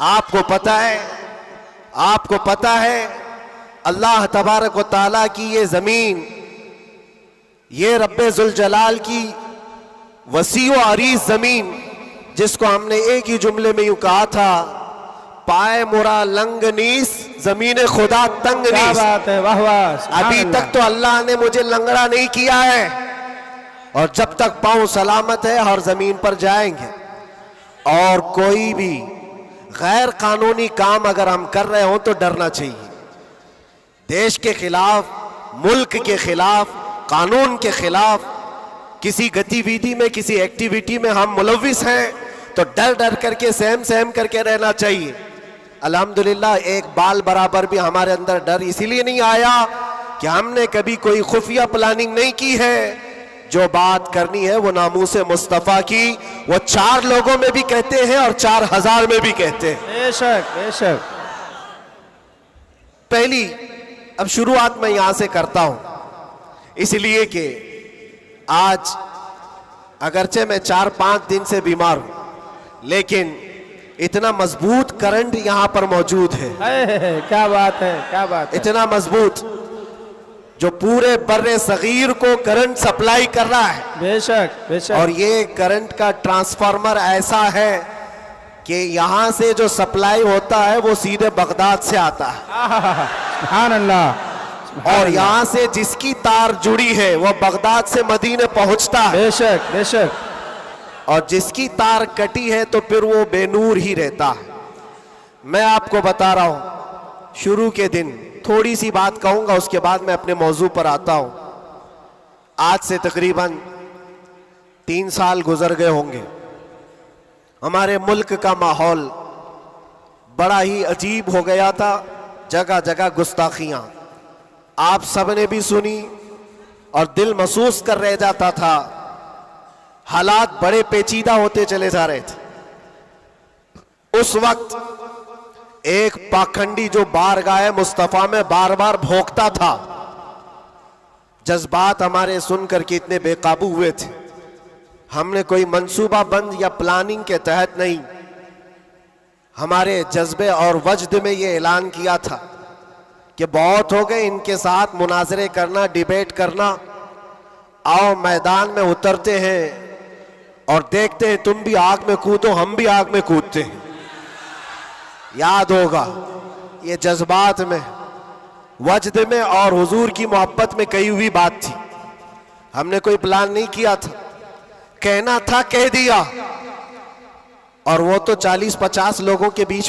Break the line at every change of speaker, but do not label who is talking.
आपको पता है अल्लाह तबारक व तआला की ये जमीन, ये रब्बे जुल जलाल की वसी व अरीज जमीन, जिसको हमने एक ही जुमले में यूं कहा था, पाए मुरा लंग नीस जमीन खुदा तंग नीस।
क्या बात है, वाह वाह।
अभी तक तो अल्लाह ने मुझे लंगड़ा नहीं किया है, और जब तक पांव सलामत है हर जमीन पर जाएंगे। और कोई भी गैर कानूनी काम अगर हम कर रहे हो तो डरना चाहिए। देश के खिलाफ, मुल्क के खिलाफ, कानून के खिलाफ किसी गतिविधि में, किसी एक्टिविटी में हम मुलविस हैं तो डर डर करके, सहम सहम करके रहना चाहिए। अल्हम्दुलिल्लाह एक बाल बराबर भी हमारे अंदर डर इसीलिए नहीं आया कि हमने कभी कोई खुफिया प्लानिंग नहीं की है। जो बात करनी है वो नामूसे मुस्तफ़ा की, वो 4 लोगों में भी कहते हैं और 4000 में भी कहते हैं।
बेशक बेशक।
पहली अब शुरुआत मैं यहां से करता हूं, इसलिए कि आज अगरचे मैं 4-5 दिन से बीमार हूं, लेकिन इतना मजबूत करंट यहां पर मौजूद है।
क्या बात है, क्या बात है।
इतना मजबूत जो पूरे बर्रे सगीर को करंट सप्लाई कर रहा है।
बेशक बेशक।
और ये करंट का ट्रांसफार्मर ऐसा है कि यहां से जो सप्लाई होता है वो सीधे बगदाद से आता है।
सुभान अल्लाह।
और यहां से जिसकी तार जुड़ी है वो बगदाद से मदीने पहुंचता है।
बेशक बेशक।
और जिसकी तार कटी है तो फिर वो बेनूर ही रहता है। मैं आपको बता रहा हूं, शुरू के दिन थोड़ी सी बात कहूंगा, उसके बाद मैं अपने मौजू पर आता हूं। आज से तकरीबन 3 साल गुजर गए होंगे। हमारे मुल्क का माहौल बड़ा ही अजीब हो गया था, जगह जगह गुस्ताखियां आप सब ने भी सुनी और दिल महसूस कर रह जाता था। हालात बड़े पेचीदा होते चले जा रहे थे। उस वक्त एक पाखंडी जो बारगाह मुस्तफा में बार बार भौंकता था, जज्बात हमारे सुनकर के इतने बेकाबू हुए थे। हमने कोई मंसूबा बंद या प्लानिंग के तहत नहीं, हमारे जज्बे और वजद में ये ऐलान किया था कि बहुत हो गए इनके साथ मुनाजरे करना, डिबेट करना, आओ मैदान में उतरते हैं और देखते हैं, तुम भी आग में कूदो हम भी आग में कूदते हैं। याद होगा ये जज्बात में, वजद में और हुजूर की मोहब्बत में कही हुई बात थी। हमने कोई प्लान नहीं किया था, कहना था कह दिया। और वो तो 40-50 लोगों के बीच में